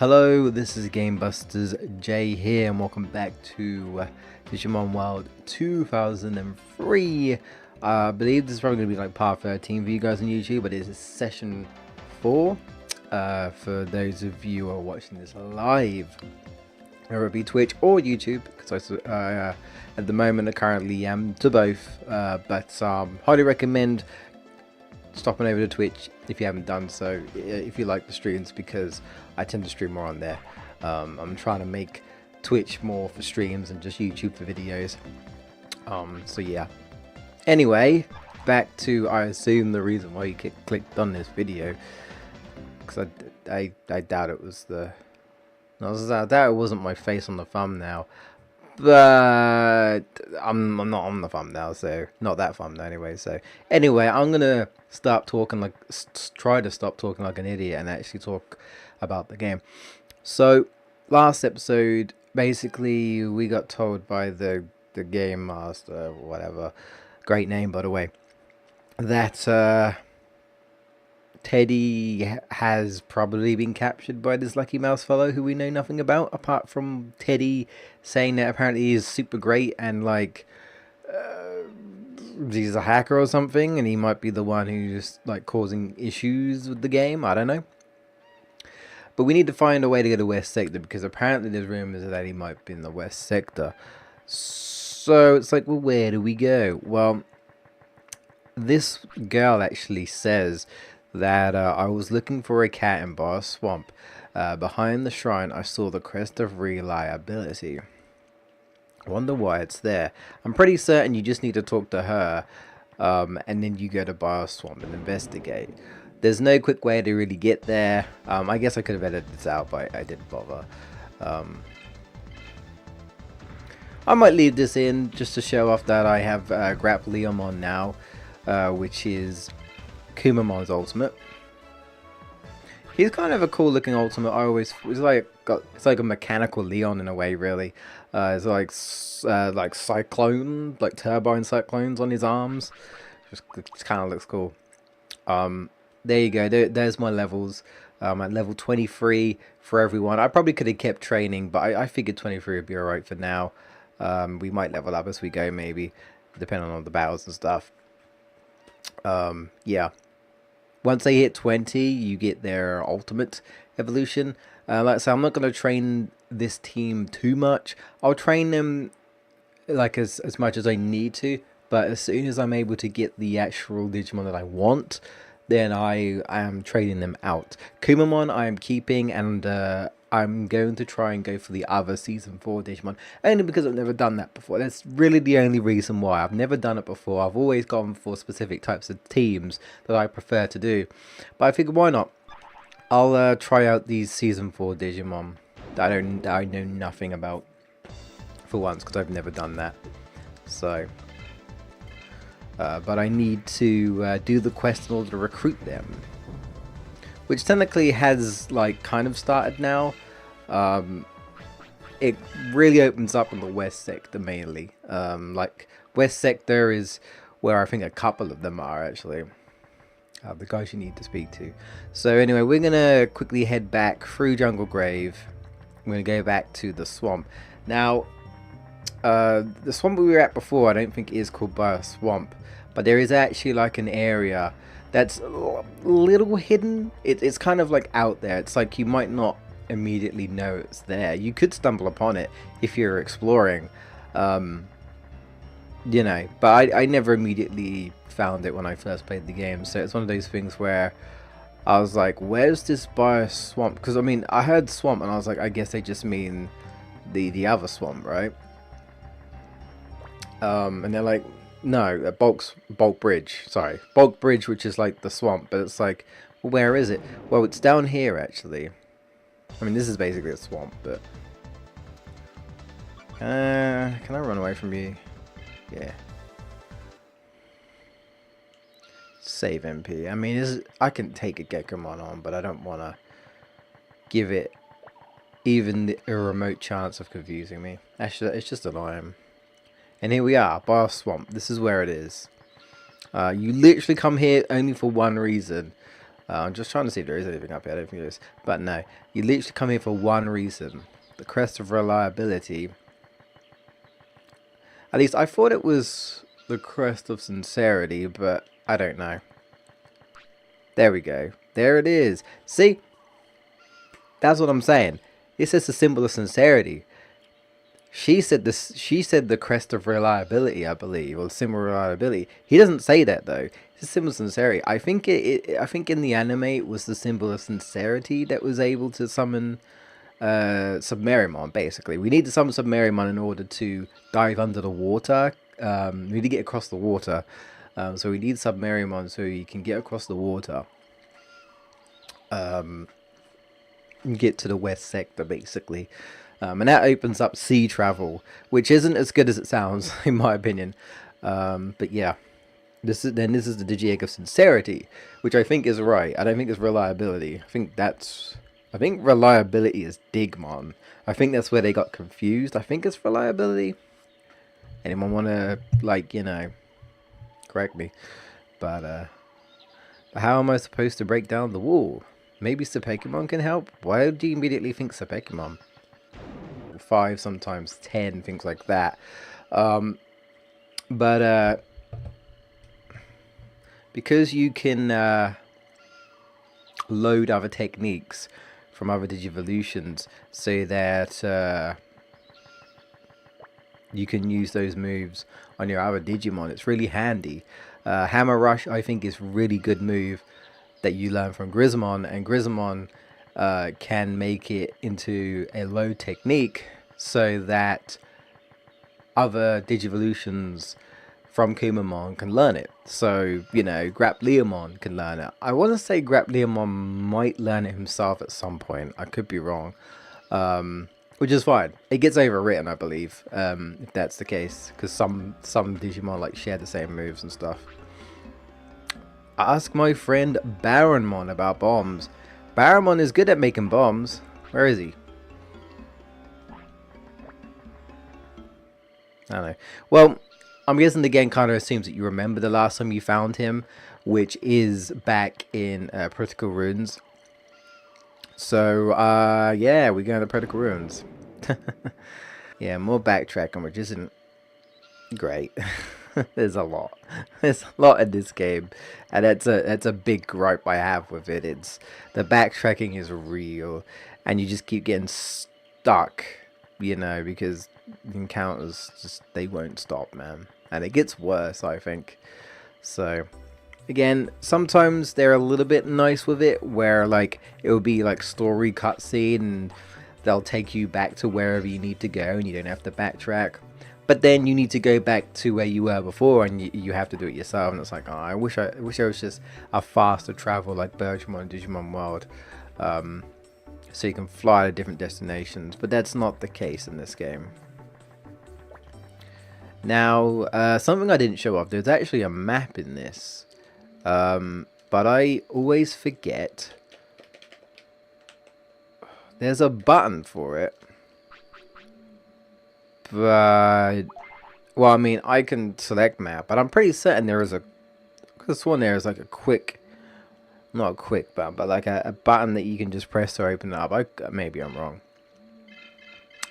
Hello, this is GamebustersUK here, and welcome back to Digimon World 2003. I believe this is probably going to be like part 13 for you guys on YouTube, but it's session 4 for those of you who are watching this live. Whether it be Twitch or YouTube, because I at the moment I currently am to both, but highly recommend stopping over to Twitch if you haven't done so, if you like the streams, because I tend to stream more on there. I'm trying to make Twitch more for streams and just YouTube for videos. So yeah. Anyway, back to, I assume, the reason why you clicked on this video, because I doubt it was the... No, I doubt it wasn't my face on the thumbnail, but I'm not on the thumbnail, so not that thumbnail anyway. So anyway, I'm gonna stop talking like try to stop talking like an idiot and actually talk about the game. So last episode, basically, we got told by the game master, whatever, great name by the way, that Teddy has probably been captured by this Lucky Mouse fellow who we know nothing about, apart from Teddy saying that apparently he's super great and like he's a hacker or something, and he might be the one who's like causing issues with the game. I don't know. But we need to find a way to go to West Sector, because apparently there's rumors that he might be in the West Sector. So it's like, well, where do we go? Well, this girl actually says that I was looking for a cat in Bar Swamp. Behind the shrine, I saw the crest of reliability. I wonder why it's there. I'm pretty certain you just need to talk to her, and then you go to Bar Swamp and investigate. There's no quick way to really get there. I guess I could have edited this out, but I didn't bother. I might leave this in just to show off that I have Leomon now, which is Kumamon's ultimate. He's kind of a cool looking ultimate. It's like a mechanical Leon in a way, really. It's like cyclone, like turbine cyclones on his arms. Just kind of looks cool. There you go. There's my levels. At level 23 for everyone. I probably could have kept training, but I figured 23 would be alright for now. We might level up as we go, maybe, depending on the battles and stuff. Yeah. Once they hit 20, you get their ultimate evolution. Like I said, I'm not going to train this team too much. I'll train them like as much as I need to, but as soon as I'm able to get the actual Digimon that I want, then I am trading them out. Kumamon I am keeping, and I'm going to try and go for the other Season 4 Digimon, only because I've never done that before. That's really the only reason why. I've never done it before. I've always gone for specific types of teams that I prefer to do. But I figured, why not? I'll try out these Season 4 Digimon that I know nothing about for once, because I've never done that. So... but I need to do the quest in order to recruit them, which technically has like kind of started now. It really opens up in the West Sector mainly. Like West Sector is where I think a couple of them are actually. The guys you need to speak to. So anyway, we're gonna quickly head back through Jungle Grave. We're gonna go back to the swamp now. The swamp we were at before, I don't think is called by a swamp, but there is actually like an area that's a little hidden. It's kind of like out there. It's like you might not immediately know it's there. You could stumble upon it if you're exploring, you know, but I never immediately found it when I first played the game. So it's one of those things where I was like, where's this by a swamp? Because I mean, I heard swamp and I was like, I guess they just mean the other swamp, right? And they're like, no, Bulk Bridge, sorry, Bulk Bridge, which is like the swamp. But it's like, well, where is it? Well, it's down here actually. I mean, this is basically a swamp, but can I run away from you? Yeah. Save MP. I mean, I can take a Gekomon on, but I don't want to give it even a remote chance of confusing me. Actually, it's just annoying. And here we are, by a swamp. This is where it is. You literally come here only for one reason. I'm just trying to see if there is anything up here. I don't think there is. But no, you literally come here for one reason. The crest of reliability. At least I thought it was the crest of sincerity, but I don't know. There we go. There it is. See? That's what I'm saying. It says the symbol of sincerity. She said this. She said the crest of reliability, I believe, or the symbol of reliability. He doesn't say that though. It's a symbol of sincerity. I think I think in the anime it was the symbol of sincerity that was able to summon Submarimon. Basically, we need to summon Submarimon in order to dive under the water. We need to get across the water. So we need Submarimon so you can get across the water. Get to the west sector basically. And that opens up sea travel, which isn't as good as it sounds, in my opinion. But yeah, this is the Digi-Egg of Sincerity, which I think is right. I don't think it's reliability. I think reliability is Digimon. I think that's where they got confused. I think it's reliability. Anyone want to, like, you know, correct me? But how am I supposed to break down the wall? Maybe Subpokemon can help? Why do you immediately think Subpokemon? 5, sometimes 10, things like that. But because you can load other techniques from other Digivolutions so that you can use those moves on your other Digimon, it's really handy. Hammer Rush, I think, is a really good move that you learn from Grismon, and Grismon can make it into a low technique so that other Digivolutions from Kumamon can learn it. So, you know, Grapleomon can learn it. I want to say Grapleomon might learn it himself at some point. I could be wrong. Which is fine. It gets overwritten, I believe, if that's the case. Because some Digimon, like, share the same moves and stuff. Ask my friend Baronmon about bombs. Baronmon is good at making bombs. Where is he? I don't know. Well, I'm guessing the game kind of assumes that you remember the last time you found him, which is back in Protocol Ruins. So, yeah, we're going to Protocol Ruins. Yeah, more backtracking, which isn't great. There's a lot. There's a lot in this game, and that's a big gripe I have with it. It's the backtracking is real, and you just keep getting stuck, you know, because the encounters just they won't stop, man, and it gets worse, I think. So again, sometimes they're a little bit nice with it, where like it will be like story cutscene, and they'll take you back to wherever you need to go, and you don't have to backtrack. But then you need to go back to where you were before, and you have to do it yourself. And it's like, oh, I wish I was just a faster travel like Digimon and Digimon World, so you can fly to different destinations. But that's not the case in this game. Now, something I didn't show off. There's actually a map in this, but I always forget. There's a button for it. But, well, I mean, I can select map, but I'm pretty certain there is a, this one there is like a quick, not a quick button, but like a button that you can just press to open it up. Maybe I'm wrong.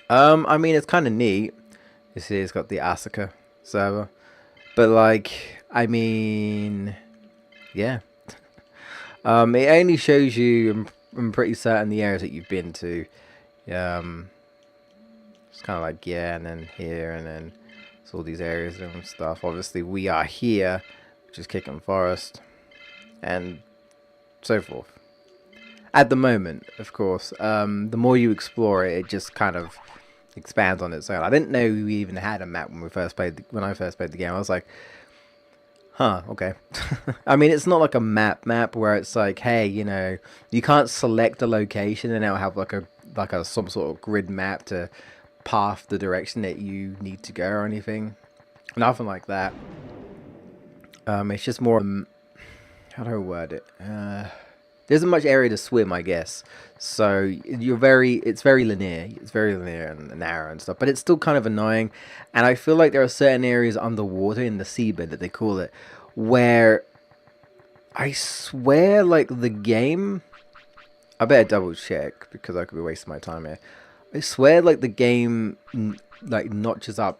I mean, it's kind of neat. You see, it's got the Asuka server, but like, I mean, yeah. It only shows you, I'm pretty certain, the areas that you've been to. It's kind of like, yeah, and then here, and then it's all these areas and stuff. Obviously, we are here, which is Kicking Forest, and so forth. At the moment, of course, the more you explore it, it just kind of expands on its own. I didn't know we even had a map when I first played the game. I was like, huh, okay. I mean, it's not like a map where it's like, hey, you know, you can't select a location and it'll have like some sort of grid map to path the direction that you need to go or anything. Nothing like that. It's just more, how do I word it? There isn't much area to swim, I guess. So it's very linear. It's very linear and narrow and stuff, but it's still kind of annoying. And I feel like there are certain areas underwater in the seabed that they call it, where I swear, like, the game... I better double check, because I could be wasting my time here. I swear, like, the game, like, notches up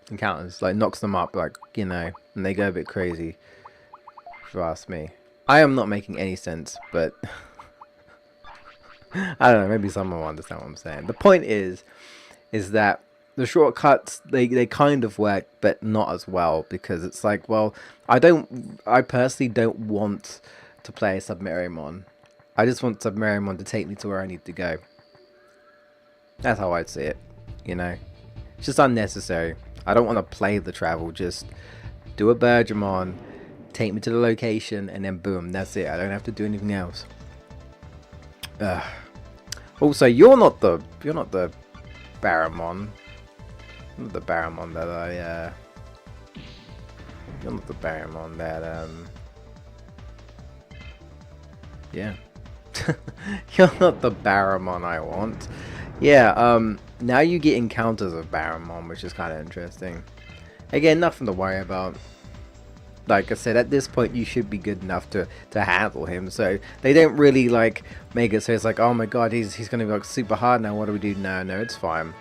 encounters. Like, knocks them up, like, you know, and they go a bit crazy, if you ask me. I am not making any sense, but... I don't know, maybe someone will understand what I'm saying. The point is that the shortcuts, they kind of work, but not as well, because it's like, well, I personally don't want to play Submarimon. I just want Submarimon to take me to where I need to go. That's how I'd see it, you know. It's just unnecessary. I don't want to play the travel, just do a Digimon, take me to the location, and then boom, that's it. I don't have to do anything else. Also, you're not the Baramon. Not the Baramon that you're not the Baramon that yeah. You're not the Baramon I want. Yeah, now you get encounters of Baramon, which is kind of interesting. Again, nothing to worry about. Like I said, at this point you should be good enough to handle him. So they don't really like make it so it's like, oh my god, he's gonna be like super hard now. What do we do? No, it's fine.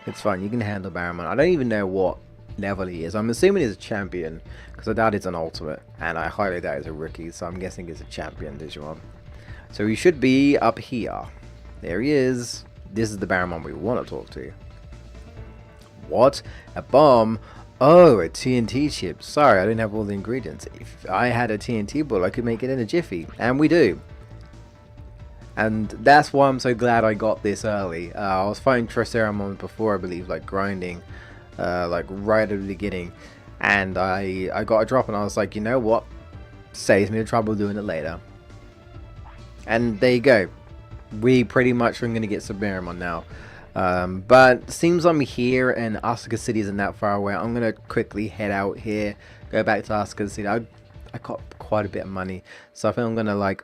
It's fine. You can handle Baramon. I don't even know what level he is. I'm assuming he's a champion because I doubt it's an ultimate, and I highly doubt it's a rookie. So I'm guessing he's a champion Digimon. So he should be up here. There he is. This is the Baramon we want to talk to. What? A bomb? Oh, a TNT chip. Sorry, I didn't have all the ingredients. If I had a TNT ball, I could make it in a jiffy. And we do. And that's why I'm so glad I got this early. I was fighting Triceramon before, I believe, like grinding. Like right at the beginning. And I got a drop and I was like, you know what? Saves me the trouble doing it later. And there you go. We pretty much are going to get Submarimon now. But seems I'm here and Asuka City isn't that far away. I'm gonna quickly head out here, go back to Asuka City. I got quite a bit of money, so I think I'm gonna like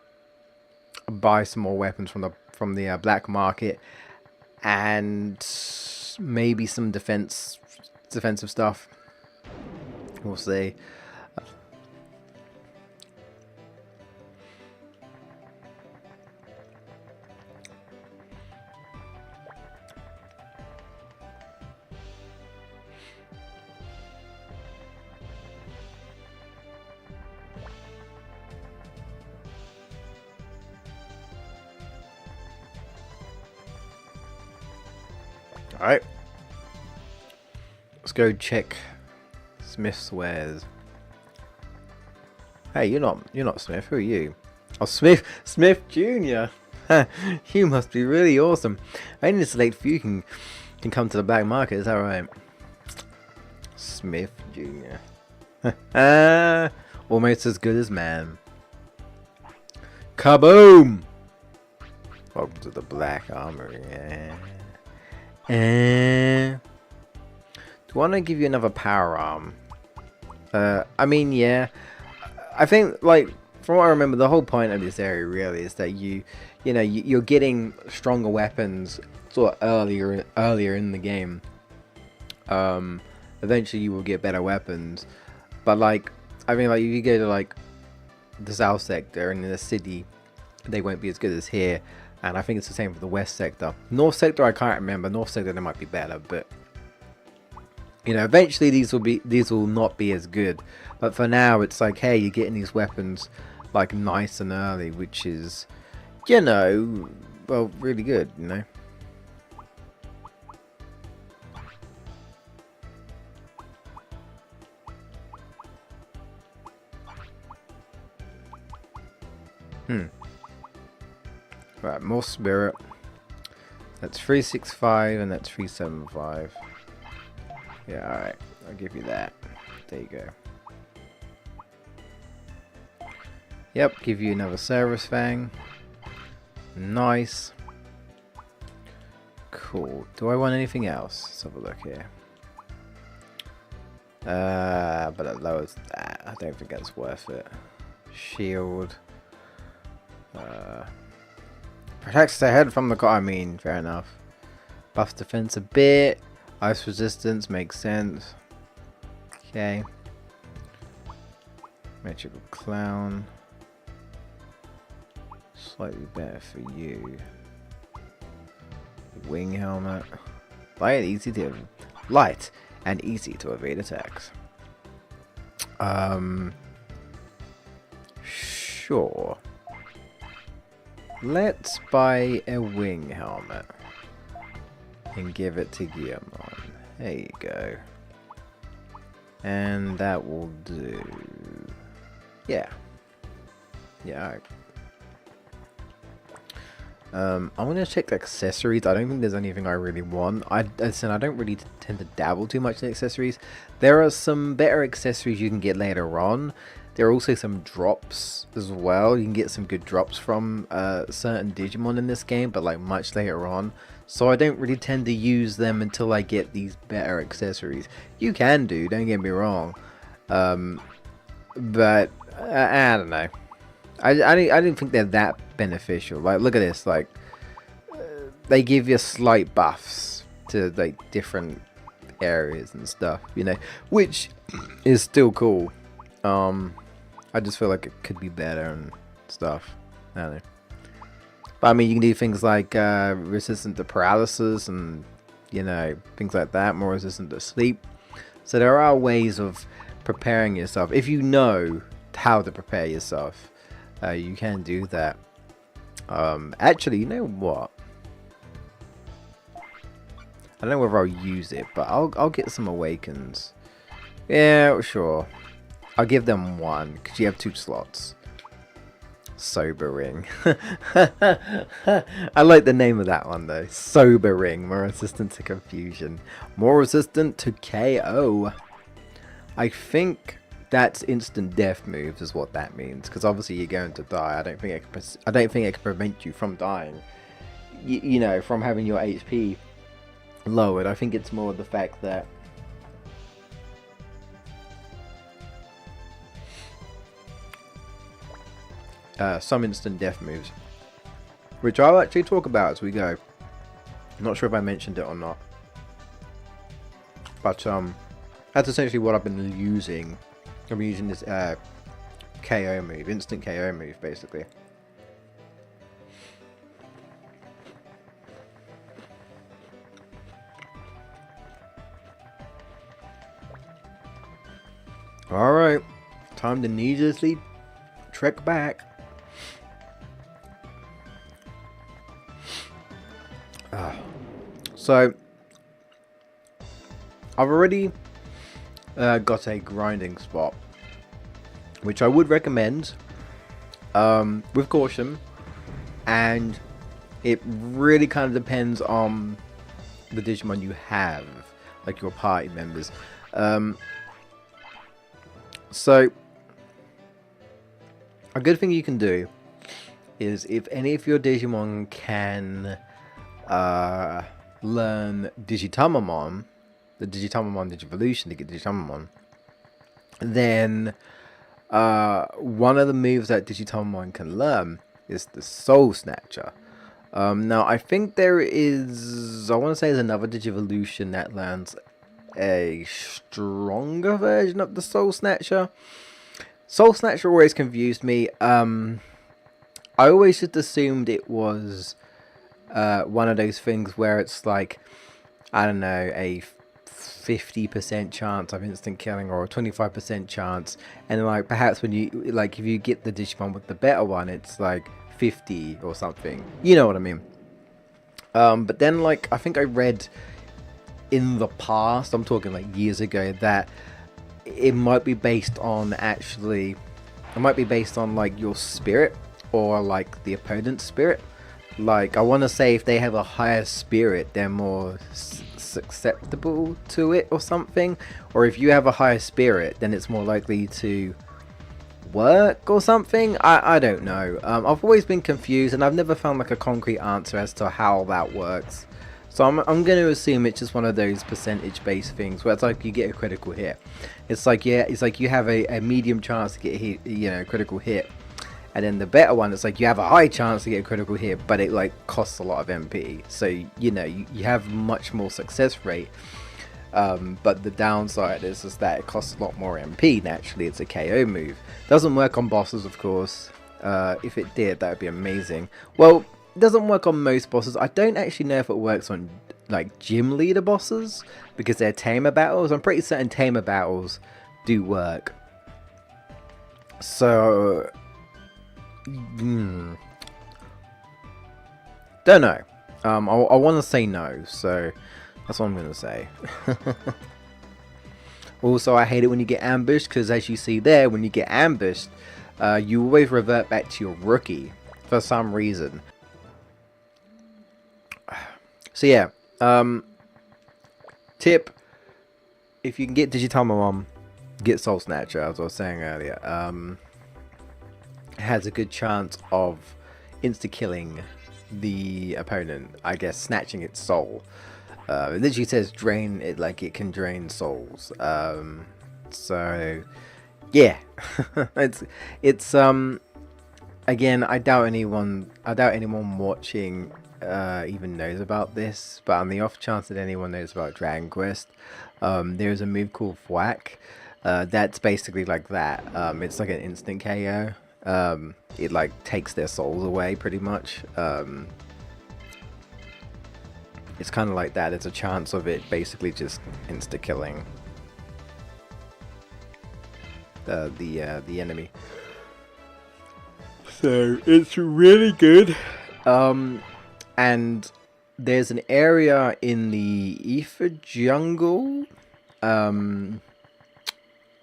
buy some more weapons from the black market and maybe some defensive stuff. We'll see. Alright. Let's go check Smith's wares. Hey, you're not Smith, who are you? Oh, Smith Jr. You must be really awesome. Only the select few can come to the black market, is that right? Smith Jr. Almost as good as man. Kaboom! Welcome to the black armory. Yeah. Do I want to give you another power arm? I mean, yeah. I think, like, from what I remember, the whole point of this area really is that you're getting stronger weapons sort of earlier in the game. Eventually you will get better weapons, but like, I mean, like, if you go to like the south sector and in the city, they won't be as good as here. And I think it's the same for the west sector. North sector, I can't remember. North sector, they might be better, but you know, eventually these will not be as good. But for now, it's like, hey, you're getting these weapons like nice and early, which is, you know, well, really good, you know. Right, more spirit. That's 365 and that's 375. Yeah, alright. I'll give you that. There you go. Yep, give you another Service Fang. Nice. Cool. Do I want anything else? Let's have a look here. But it lowers that. I don't think that's worth it. Shield. Protects the head from the I mean, fair enough. Buffs defense a bit. Ice resistance makes sense. Okay. Magical Clown. Slightly better for you. Wing Helmet. Light and easy to evade attacks. Sure. Let's buy a Wing Helmet and give it to Digimon. There you go. And that will do. Yeah. Yeah, alright. I'm gonna check accessories. I don't think there's anything I really want. I don't really tend to dabble too much in accessories. There are some better accessories you can get later on. There are also some drops as well. You can get some good drops from certain Digimon in this game, but like much later on. So I don't really tend to use them until I get these better accessories. You can do, don't get me wrong. But I don't know. I didn't think they're that beneficial. Like, look at this. Like, they give you slight buffs to like different areas and stuff, you know, which is still cool. I just feel like it could be better and stuff. I don't know. But I mean, you can do things like resistant to paralysis and, you know, things like that. More resistant to sleep. So there are ways of preparing yourself. If you know how to prepare yourself, you can do that. Actually, you know what? I don't know whether I'll use it, but I'll get some awakens. Yeah, sure. I'll give them one, because you have 2 slots. Sobering. I like the name of that one though. Sobering. More resistant to confusion. More resistant to KO. I think that's instant death moves is what that means, because obviously you're going to die. I don't think it can prevent you from dying. You know, from having your HP lowered. I think it's more the fact that some instant death moves, which I'll actually talk about as we go. I'm not sure if I mentioned it or not, but that's essentially what I've been using. I've been using this KO move, instant KO move, basically. Alright, time to needlessly trek back. So, I've already got a grinding spot, which I would recommend with caution, and it really kind of depends on the Digimon you have, like your party members. So, a good thing you can do is if any of your Digimon can learn Digitamamon, the Digitamamon Digivolution to get Digitamamon, then one of the moves that Digitamamon can learn is the Soul Snatcher. Now, I think there is, I want to say there's another Digivolution that learns a stronger version of the Soul Snatcher. Soul Snatcher always confused me. I always just assumed it was one of those things where it's like, I don't know, a 50% chance of instant killing or a 25% chance, and like perhaps when you like if you get the Digimon with the better one, it's like 50 or something. You know what I mean? But then, like, I think I read in the past, I'm talking like years ago, that it might be based on actually, it might be based on like your spirit or like the opponent's spirit. Like, I want to say if they have a higher spirit, they're more susceptible to it or something. Or if you have a higher spirit, then it's more likely to work or something. I don't know. I've always been confused, and I've never found like a concrete answer as to how that works. So I'm going to assume it's just one of those percentage-based things where it's like you get a critical hit. It's like, yeah, it's like you have a medium chance to get a hit, you know, critical hit. And then the better one, it's like you have a high chance to get a critical hit, but it like costs a lot of MP. So, you know, you have much more success rate. But the downside is that it costs a lot more MP. Naturally, it's a KO move. Doesn't work on bosses, of course. If it did, that would be amazing. Well, it doesn't work on most bosses. I don't actually know if it works on like gym leader bosses because they're tamer battles. I'm pretty certain tamer battles do work. So, don't know. I want to say no, so that's what I'm going to say. Also, I hate it when you get ambushed, because as you see there, when you get ambushed, you always revert back to your rookie for some reason. So yeah, tip, if you can get Digimon, get Soul Snatcher, as I was saying earlier. It has a good chance of insta-killing the opponent, I guess, snatching its soul. It literally says drain it, like it can drain souls. So yeah, it's again, I doubt anyone watching even knows about this, but on the off chance that anyone knows about Dragon Quest, there's a move called Thwack. That's basically like that. It's like an instant KO. It like takes their souls away pretty much. It's kind of like that. It's a chance of it basically just insta killing the enemy. So it's really good. And there's an area in the Ether Jungle. I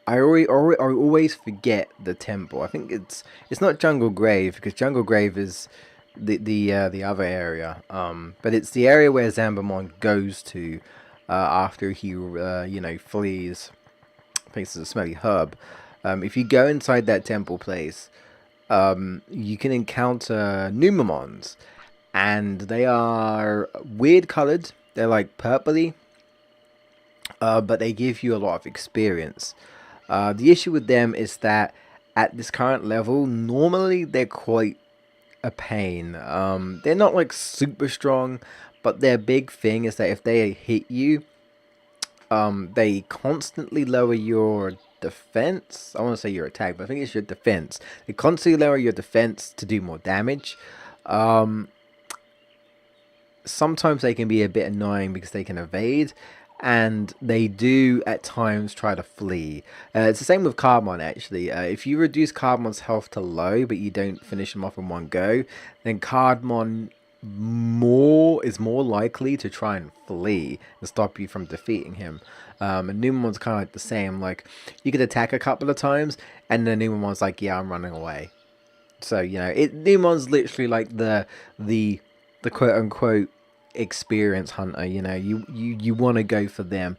always forget the temple. I think it's not Jungle Grave, because Jungle Grave is the other area. But it's the area where Submarimon goes to after he you know, flees. I think it's a smelly herb. If you go inside that temple place, you can encounter Numamons, and they are weird colored. They're like purpley, but they give you a lot of experience. The issue with them is that at this current level, normally they're quite a pain. They're not like super strong, but their big thing is that if they hit you, they constantly lower your defense. I want to say your attack, but I think it's your defense. They constantly lower your defense to do more damage. Sometimes they can be a bit annoying because they can evade, and they do at times try to flee. It's the same with Cardmon actually. If you reduce Cardmon's health to low but you don't finish him off in one go, then Cardmon is more likely to try and flee and stop you from defeating him. And Numamon's kind of like the same. Like, you could attack a couple of times and then Numamon's like, yeah, I'm running away. So, you know, Numamon's literally like the quote unquote experience hunter. You know, you want to go for them.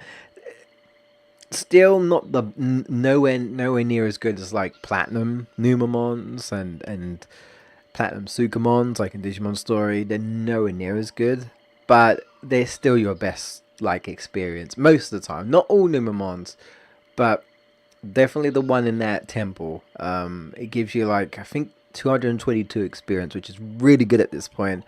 Still not nowhere near as good as like Platinum Numamons and Platinum Sukamons, like in Digimon Story. They're nowhere near as good, but they're still your best like experience most of the time. Not all Numamons, but definitely the one in that temple. It gives you like, I think, 222 experience, which is really good at this point.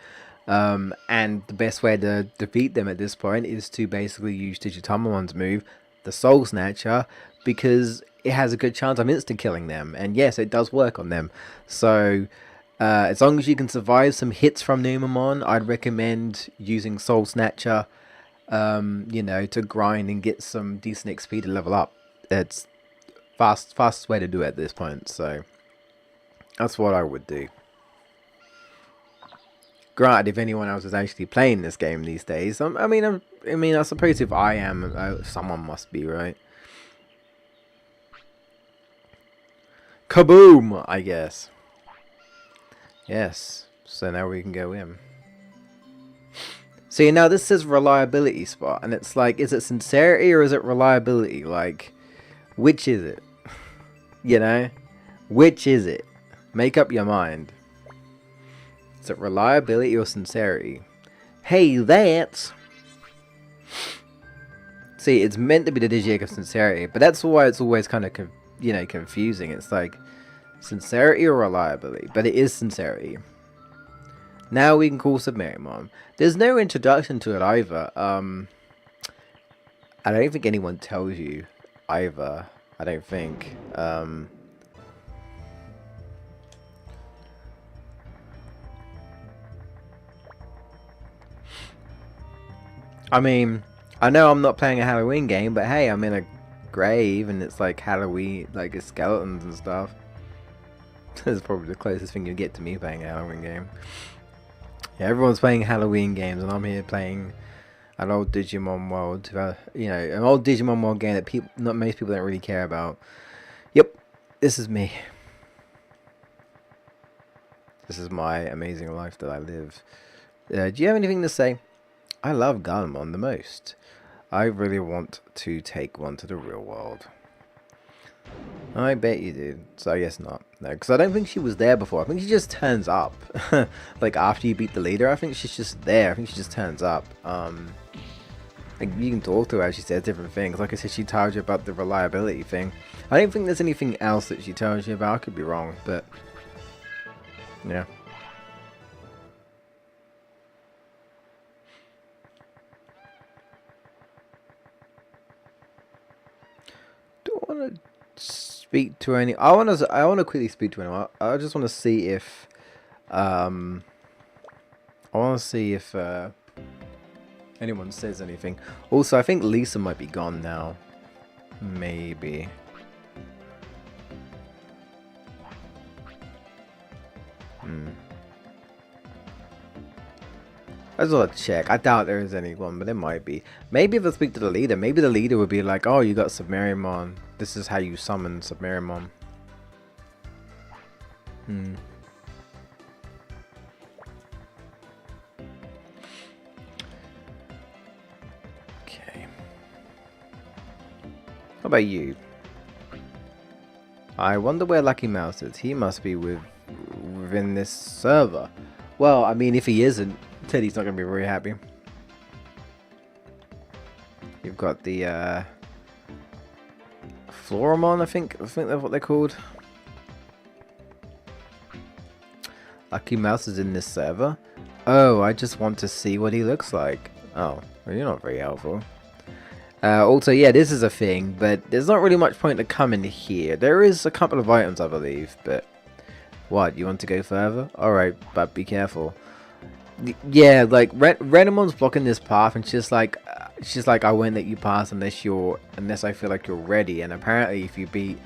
And the best way to defeat them at this point is to basically use Digitamon's move, the Soul Snatcher, because it has a good chance of instant killing them. And yes, it does work on them. So as long as you can survive some hits from Numamon, I'd recommend using Soul Snatcher, you know, to grind and get some decent XP to level up. It's fastest way to do it at this point. So that's what I would do. Granted, if anyone else is actually playing this game these days, I mean, I suppose if I am, someone must be, right? Kaboom! I guess. Yes. So now we can go in. See, now this says reliability spot, and it's like, is it sincerity or is it reliability? Like, which is it? You know? Which is it? Make up your mind. Is it reliability or sincerity? Hey, that's... See, it's meant to be the Digi-Egg of sincerity, but that's why it's always kind of, you know, confusing. It's like, sincerity or reliability? But it is sincerity. Now we can call Submarimon. There's no introduction to it either. I don't think anyone tells you either. I don't think. I mean, I know I'm not playing a Halloween game, but hey, I'm in a grave and it's like Halloween, like it's skeletons and stuff. That's probably the closest thing you get to me playing a Halloween game. Yeah, everyone's playing Halloween games, and I'm here playing an old Digimon World. You know, an old Digimon World game that not most people don't really care about. Yep, this is me. This is my amazing life that I live. Do you have anything to say? I love Galamon the most. I really want to take one to the real world. I bet you do. So I guess not. No, because I don't think she was there before. I think she just turns up. Like after you beat the leader, I think she's just there. I think she just turns up. Like you can talk to her, she says different things. Like I said, she tells you about the reliability thing. I don't think there's anything else that she tells you about. I could be wrong, but yeah. Do I want to speak to any? I want to quickly speak to anyone. I just want to see if anyone says anything. Also, I think Lisa might be gone now. Maybe. I just want to check. I doubt there is anyone, but there might be. Maybe if I speak to the leader, maybe the leader would be like, oh, you got Submarimon. This is how you summon Submarimon. Okay. How about you? I wonder where Lucky Mouse is. He must be within this server. Well, I mean, if he isn't, Teddy's not going to be very happy. You've got the Floramon, I think that's what they're called. Lucky Mouse is in this server. Oh, I just want to see what he looks like. Oh, well, you're not very helpful. Also, yeah, this is a thing, but there's not really much point to come in here. There is a couple of items, I believe, but what? You want to go further? All right, but be careful. Yeah, like Renamon's blocking this path, and she's like, I won't let you pass unless I feel like you're ready. And apparently, if you beat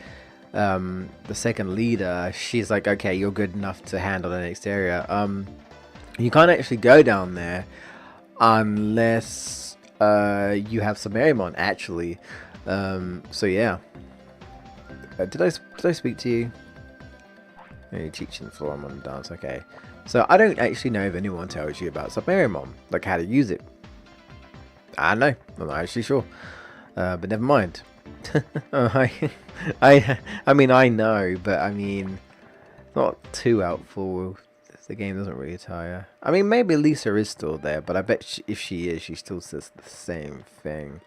the second leader, she's like, okay, you're good enough to handle the next area. You can't actually go down there unless you have Submarimon actually. So yeah. Did I speak to you? You're teaching Floramon dance, okay. So I don't actually know if anyone tells you about Submarimon, like how to use it. I know, I'm not actually sure, but never mind. I mean I know, but I mean, not too helpful. The game doesn't really tire. I mean, maybe Lisa is still there, but I bet if she is, she still says the same thing.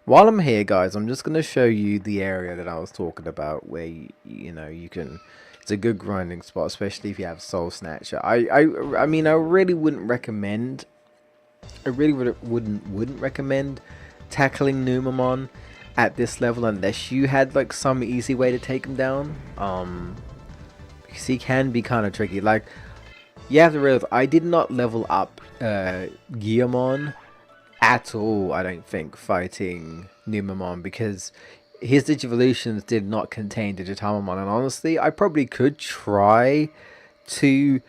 While I'm here, guys, I'm just going to show you the area that I was talking about, where you know you can. It's a good grinding spot, especially if you have Soul Snatcher. I mean, I really wouldn't recommend. I really wouldn't recommend tackling Numamon at this level unless you had like some easy way to take him down. Because he can be kind of tricky. Like, you have to realize I did not level up Guillamon at all, I don't think, fighting Numamon, because his Digivolutions did not contain Digitamamon, and honestly, I probably could try to,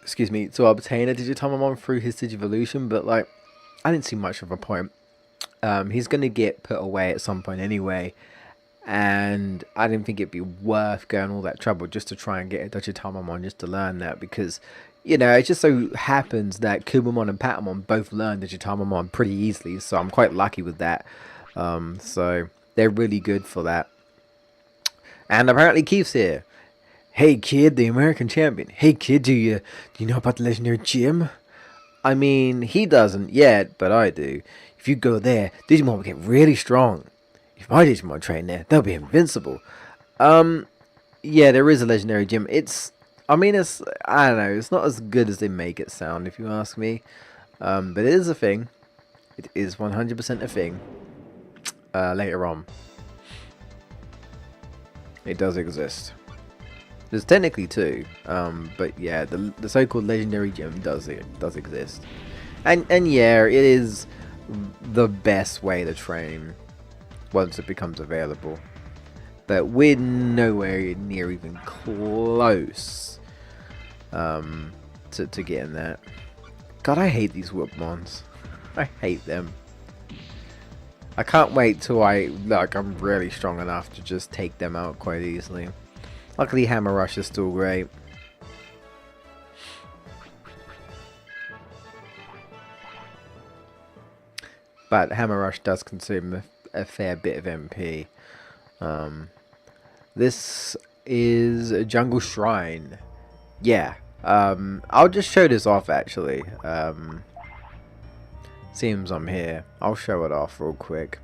excuse me, to obtain a Digitamamon through his Digivolution, but like, I didn't see much of a point. He's gonna get put away at some point anyway, and I didn't think it'd be worth going all that trouble just to try and get a Digitamamon just to learn that, because, you know, it just so happens that Kubamon and Patamon both learn Digitamamon pretty easily, so I'm quite lucky with that. So they're really good for that. And apparently Keith's here. Hey kid, the American champion. Hey kid, do you know about the legendary gym? I mean, he doesn't yet, but I do. If you go there, Digimon will get really strong. If my Digimon train there, they'll be invincible. Yeah, there is a legendary gym. I mean, I don't know, it's not as good as they make it sound, if you ask me. But it is a thing. It is 100% a thing. later on. It does exist. There's technically two, but yeah, the so-called legendary gem does exist, and yeah, it is the best way to train once it becomes available. But we're nowhere near even close to getting that. God, I hate these Whoopmons. I hate them. I can't wait till I'm really strong enough to just take them out quite easily. Luckily, Hammer Rush is still great. But Hammer Rush does consume a fair bit of MP. This is a Jungle Shrine. Yeah. I'll just show this off actually. Seems I'm here. I'll show it off real quick.